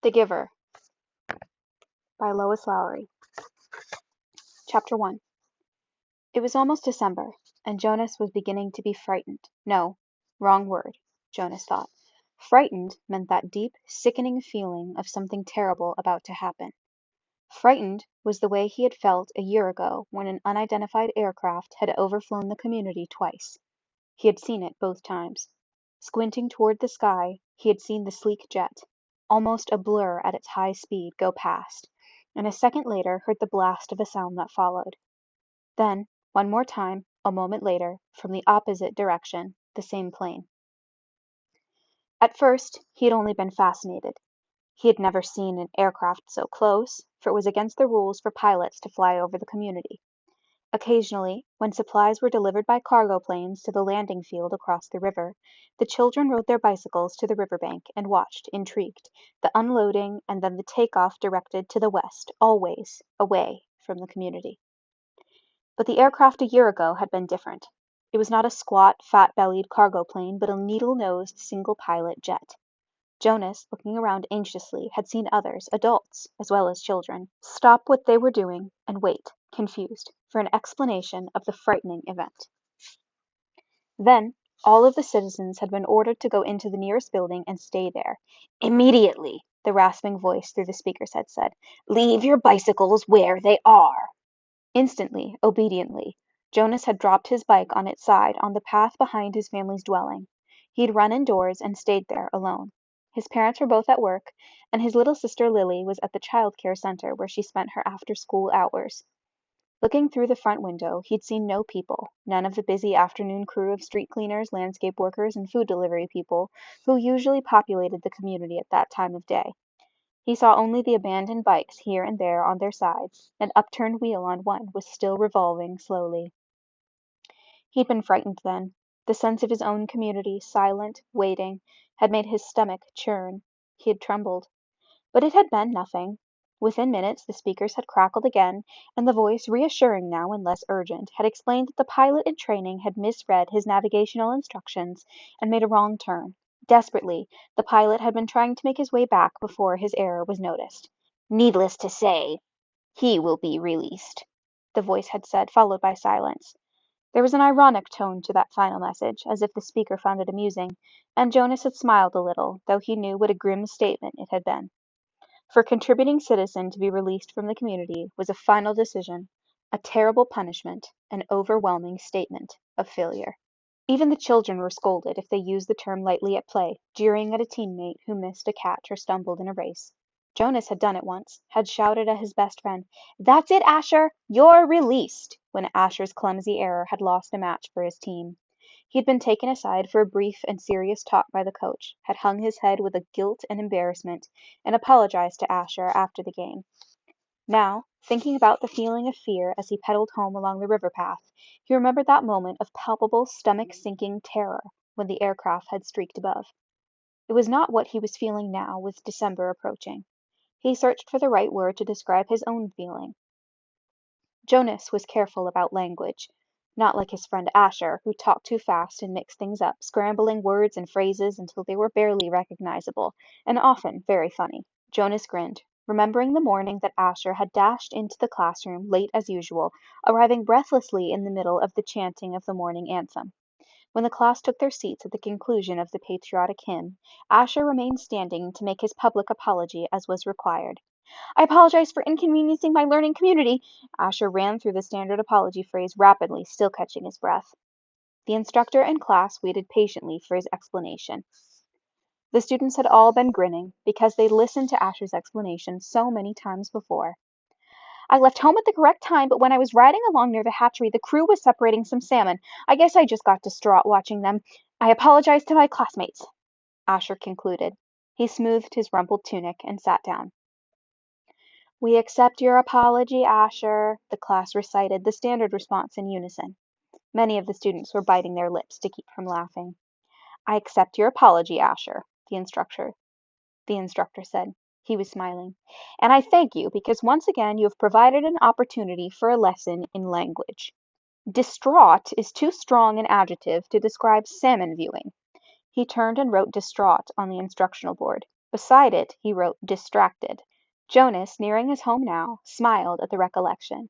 The Giver by Lois Lowry. Chapter 1. It was almost December, and Jonas was beginning to be frightened. No, wrong word, Jonas thought. Frightened meant that deep, sickening feeling of something terrible about to happen. Frightened was the way he had felt a year ago when an unidentified aircraft had overflown the community twice. He had seen it both times. Squinting toward the sky, he had seen the sleek jet, almost a blur at its high speed, go past, and a second later heard the blast of a sound that followed. Then, one more time, a moment later, from the opposite direction, the same plane. At first, he had only been fascinated. He had never seen an aircraft so close, for it was against the rules for pilots to fly over the community. Occasionally, when supplies were delivered by cargo planes to the landing field across the river, the children rode their bicycles to the riverbank and watched, intrigued, the unloading and then the takeoff directed to the west, always away from the community. But the aircraft a year ago had been different. It was not a squat, fat-bellied cargo plane, but a needle-nosed, single-pilot jet. Jonas, looking around anxiously, had seen others, adults as well as children, stop what they were doing and wait, confused, for an explanation of the frightening event. Then, all of the citizens had been ordered to go into the nearest building and stay there. Immediately, the rasping voice through the speakers had said. Leave your bicycles where they are. Instantly, obediently, Jonas had dropped his bike on its side on the path behind his family's dwelling. He had run indoors and stayed there alone. His parents were both at work, and his little sister Lily was at the child care center where she spent her after-school hours. Looking through the front window, he'd seen no people, none of the busy afternoon crew of street cleaners, landscape workers, and food delivery people who usually populated the community at that time of day. He saw only the abandoned bikes here and there on their sides. An upturned wheel on one was still revolving slowly. He'd been frightened then. The sense of his own community, silent, waiting, had made his stomach churn. He had trembled. But it had been nothing. Within minutes the speakers had crackled again, and the voice, reassuring now and less urgent, had explained that the pilot in training had misread his navigational instructions and made a wrong turn. Desperately, the pilot had been trying to make his way back before his error was noticed. Needless to say, he will be released, the voice had said, followed by silence. There was an ironic tone to that final message, as if the speaker found it amusing, and Jonas had smiled a little, though he knew what a grim statement it had been. For a contributing citizen to be released from the community was a final decision, a terrible punishment, an overwhelming statement of failure. Even the children were scolded if they used the term lightly at play, jeering at a teammate who missed a catch or stumbled in a race. Jonas had done it once, had shouted at his best friend, "That's it, Asher! You're released!" when Asher's clumsy error had lost a match for his team. He had been taken aside for a brief and serious talk by the coach, had hung his head with a guilt and embarrassment, and apologized to Asher after the game. Now, thinking about the feeling of fear as he pedaled home along the river path, he remembered that moment of palpable, stomach-sinking terror when the aircraft had streaked above. It was not what he was feeling now with December approaching. He searched for the right word to describe his own feeling. Jonas was careful about language, not like his friend Asher, who talked too fast and mixed things up, scrambling words and phrases until they were barely recognizable, and often very funny. Jonas grinned, remembering the morning that Asher had dashed into the classroom late as usual, arriving breathlessly in the middle of the chanting of the morning anthem. When the class took their seats at the conclusion of the patriotic hymn, Asher remained standing to make his public apology as was required. I apologize for inconveniencing my learning community. Asher ran through the standard apology phrase rapidly, still catching his breath. The instructor and class waited patiently for his explanation. The students had all been grinning because they'd listened to Asher's explanation so many times before. I left home at the correct time, but when I was riding along near the hatchery, the crew was separating some salmon. I guess I just got distraught watching them. I apologize to my classmates, Asher concluded. He smoothed his rumpled tunic and sat down. We accept your apology, Asher, the class recited, the standard response in unison. Many of the students were biting their lips to keep from laughing. I accept your apology, Asher, the instructor said. He was smiling. And I thank you because once again you have provided an opportunity for a lesson in language. Distraught is too strong an adjective to describe salmon viewing. He turned and wrote distraught on the instructional board, Beside it he wrote "distracted." Jonas, nearing his home now, smiled at the recollection.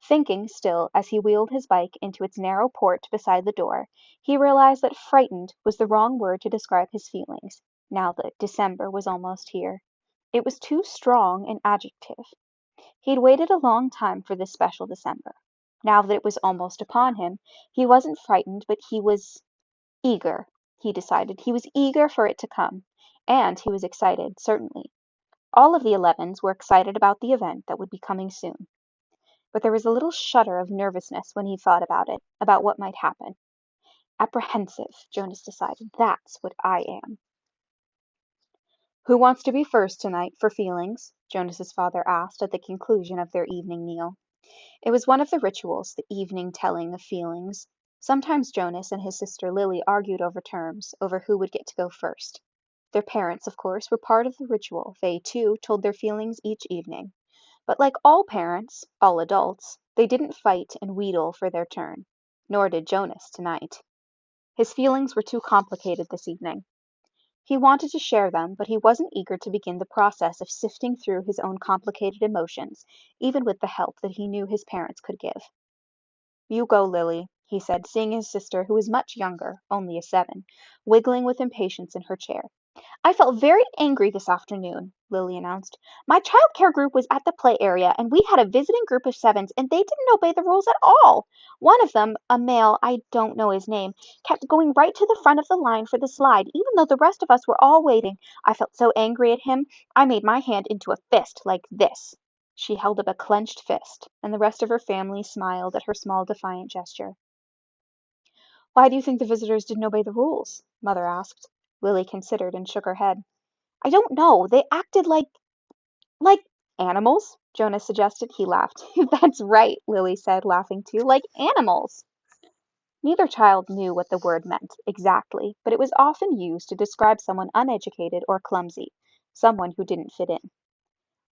Thinking still as he wheeled his bike into its narrow port beside the door, he realized that frightened was the wrong word to describe his feelings, now that December was almost here. It was too strong an adjective. He'd waited a long time for this special December. Now that it was almost upon him, he wasn't frightened, but he was eager, he decided. He was eager for it to come. And he was excited, certainly. All of the 11s were excited about the event that would be coming soon. But there was a little shudder of nervousness when he thought about it, about what might happen. Apprehensive, Jonas decided. That's what I am. "Who wants to be first tonight for feelings?" Jonas's father asked at the conclusion of their evening meal. It was one of the rituals, the evening telling of feelings. Sometimes Jonas and his sister Lily argued over terms, over who would get to go first. Their parents, of course, were part of the ritual. They, too, told their feelings each evening. But like all parents, all adults, they didn't fight and wheedle for their turn. Nor did Jonas tonight. His feelings were too complicated this evening. He wanted to share them, but he wasn't eager to begin the process of sifting through his own complicated emotions, even with the help that he knew his parents could give. "You go, Lily," he said, seeing his sister, who was much younger, only a 7, wiggling with impatience in her chair. "I felt very angry this afternoon," Lily announced. "My child care group was at the play area, and we had a visiting group of 7s, and they didn't obey the rules at all. One of them, a male, I don't know his name, kept going right to the front of the line for the slide, even though the rest of us were all waiting. I felt so angry at him, I made my hand into a fist, like this." She held up a clenched fist, and the rest of her family smiled at her small defiant gesture. "Why do you think the visitors didn't obey the rules?" Mother asked. Lily considered and shook her head. "I don't know. They acted like animals," Jonas suggested. He laughed. "That's right," Lily said, laughing too. "Like animals." Neither child knew what the word meant exactly, but it was often used to describe someone uneducated or clumsy, someone who didn't fit in.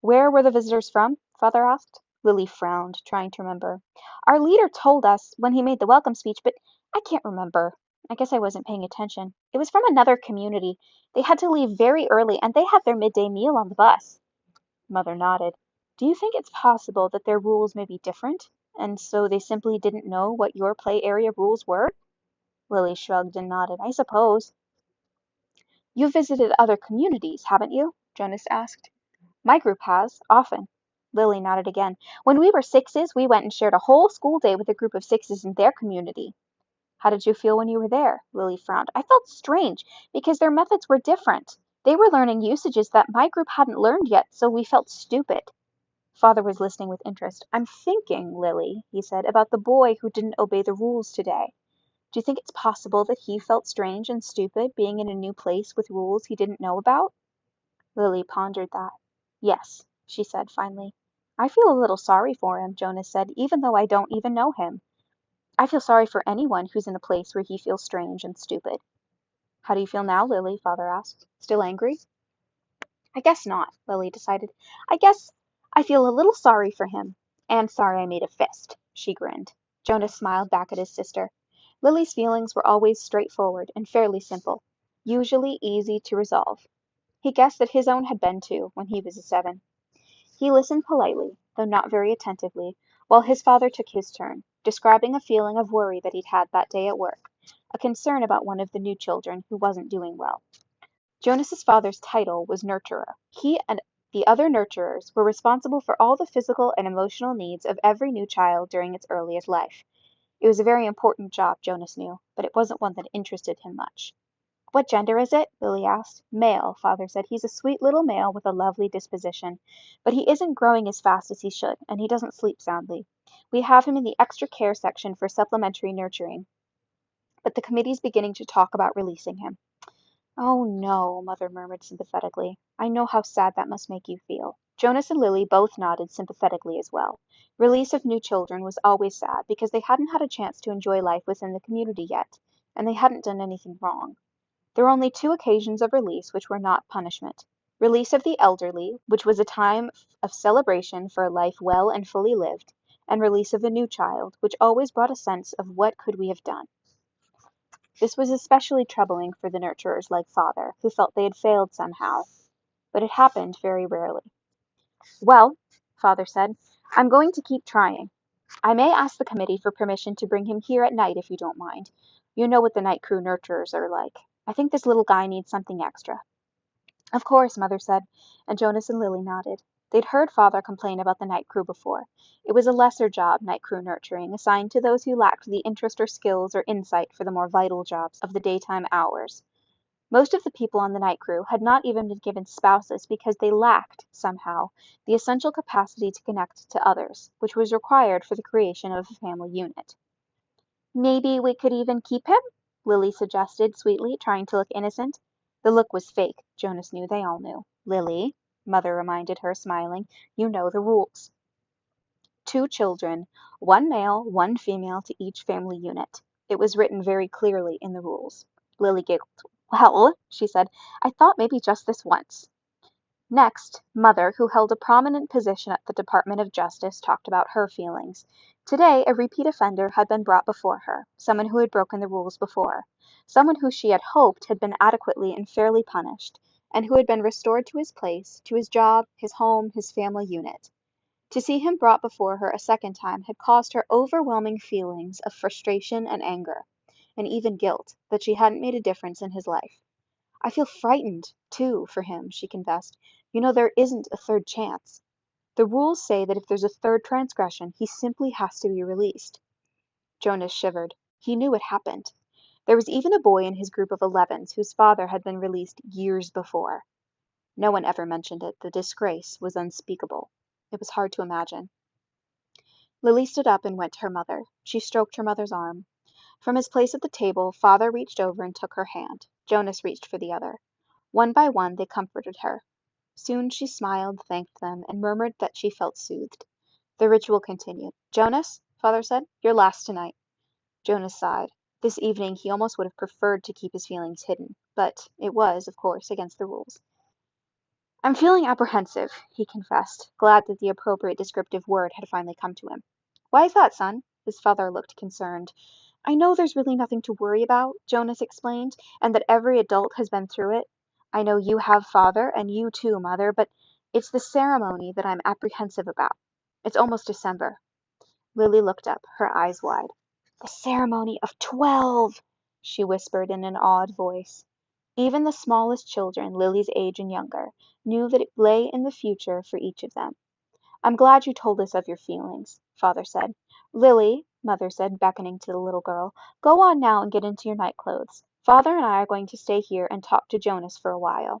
"Where were the visitors from?" Father asked. Lily frowned, trying to remember. "Our leader told us when he made the welcome speech, but I can't remember. I guess I wasn't paying attention. It was from another community. They had to leave very early, and they had their midday meal on the bus." Mother nodded. "Do you think it's possible that their rules may be different, and so they simply didn't know what your play area rules were?" Lily shrugged and nodded. "I suppose." "You've visited other communities, haven't you?" Jonas asked. "My group has, often." Lily nodded again. "When we were 6s, we went and shared a whole school day with a group of 6s in their community." "How did you feel when you were there?" Lily frowned. "I felt strange, because their methods were different. They were learning usages that my group hadn't learned yet, so we felt stupid." Father was listening with interest. "I'm thinking, Lily," he said, "about the boy who didn't obey the rules today. Do you think it's possible that he felt strange and stupid, being in a new place with rules he didn't know about?" Lily pondered that. "Yes," she said finally. "I feel a little sorry for him," Jonas said, "even though I don't even know him. I feel sorry for anyone who's in a place where he feels strange and stupid." "How do you feel now, Lily?" Father asked. "Still angry?" "I guess not," Lily decided. "I guess I feel a little sorry for him. And sorry I made a fist." She grinned. Jonas smiled back at his sister. Lily's feelings were always straightforward and fairly simple, usually easy to resolve. He guessed that his own had been too, when he was a 7. He listened politely, though not very attentively, while his father took his turn, describing a feeling of worry that he'd had that day at work, a concern about one of the new children who wasn't doing well. Jonas's father's title was nurturer. He and the other nurturers were responsible for all the physical and emotional needs of every new child during its earliest life. It was a very important job, Jonas knew, but it wasn't one that interested him much. "What gender is it?" Lily asked. "Male," Father said. "He's a sweet little male with a lovely disposition. But he isn't growing as fast as he should, and he doesn't sleep soundly. We have him in the extra care section for supplementary nurturing. But the committee's beginning to talk about releasing him." "Oh, no," Mother murmured sympathetically. "I know how sad that must make you feel." Jonas and Lily both nodded sympathetically as well. Release of new children was always sad because they hadn't had a chance to enjoy life within the community yet, and they hadn't done anything wrong. There were only 2 occasions of release which were not punishment. Release of the elderly, which was a time of celebration for a life well and fully lived, and release of a new child, which always brought a sense of what could we have done. This was especially troubling for the nurturers like Father, who felt they had failed somehow. but it happened very rarely. "Well," Father said, "I'm going to keep trying. I may ask the committee for permission to bring him here at night if you don't mind. You know what the night crew nurturers are like. I think this little guy needs something extra." "Of course," Mother said, and Jonas and Lily nodded. They'd heard Father complain about the night crew before. It was a lesser job, night crew nurturing, assigned to those who lacked the interest or skills or insight for the more vital jobs of the daytime hours. Most of the people on the night crew had not even been given spouses because they lacked, somehow, the essential capacity to connect to others, which was required for the creation of a family unit. "Maybe we could even keep him?" Lily suggested sweetly, trying to look innocent. The look was fake, Jonas knew, they all knew. "Lily," Mother reminded her, smiling, "you know the rules. 2 children, 1 male, 1 female to each family unit. It was written very clearly in the rules." Lily giggled. "Well," she said, "I thought maybe just this once." Next, Mother, who held a prominent position at the Department of Justice, talked about her feelings. Today, a repeat offender had been brought before her, someone who had broken the rules before, someone who she had hoped had been adequately and fairly punished, and who had been restored to his place, to his job, his home, his family unit. To see him brought before her a second time had caused her overwhelming feelings of frustration and anger, and even guilt, that she hadn't made a difference in his life. "I feel frightened, too, for him," she confessed. "You know, there isn't a third chance. The rules say that if there's a third transgression, he simply has to be released." Jonas shivered. He knew it happened. There was even a boy in his group of 11s whose father had been released years before. No one ever mentioned it. The disgrace was unspeakable. It was hard to imagine. Lily stood up and went to her mother. She stroked her mother's arm. From his place at the table, Father reached over and took her hand. Jonas reached for the other. One by one they comforted her. Soon she smiled, thanked them, and murmured that she felt soothed. The ritual continued. "Jonas," Father said, "you're last tonight." Jonas sighed. This evening he almost would have preferred to keep his feelings hidden, but it was, of course, against the rules. "I'm feeling apprehensive," he confessed, glad that the appropriate descriptive word had finally come to him. "Why is that, son?" His father looked concerned. "I know there's really nothing to worry about," Jonas explained, "and that every adult has been through it. I know you have, Father, and you too, Mother, but it's the ceremony that I'm apprehensive about. It's almost December." Lily looked up, her eyes wide. "The ceremony of 12!" she whispered in an awed voice. Even the smallest children, Lily's age and younger, knew that it lay in the future for each of them. "I'm glad you told us of your feelings," Father said. "Lily," Mother said, beckoning to the little girl, "go on now and get into your night clothes. Father and I are going to stay here and talk to Jonas for a while."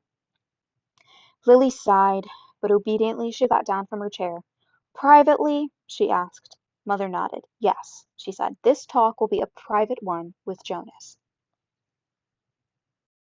Lily sighed, but obediently she got down from her chair. "Privately?" she asked. Mother nodded. "Yes," she said. "This talk will be a private one with Jonas."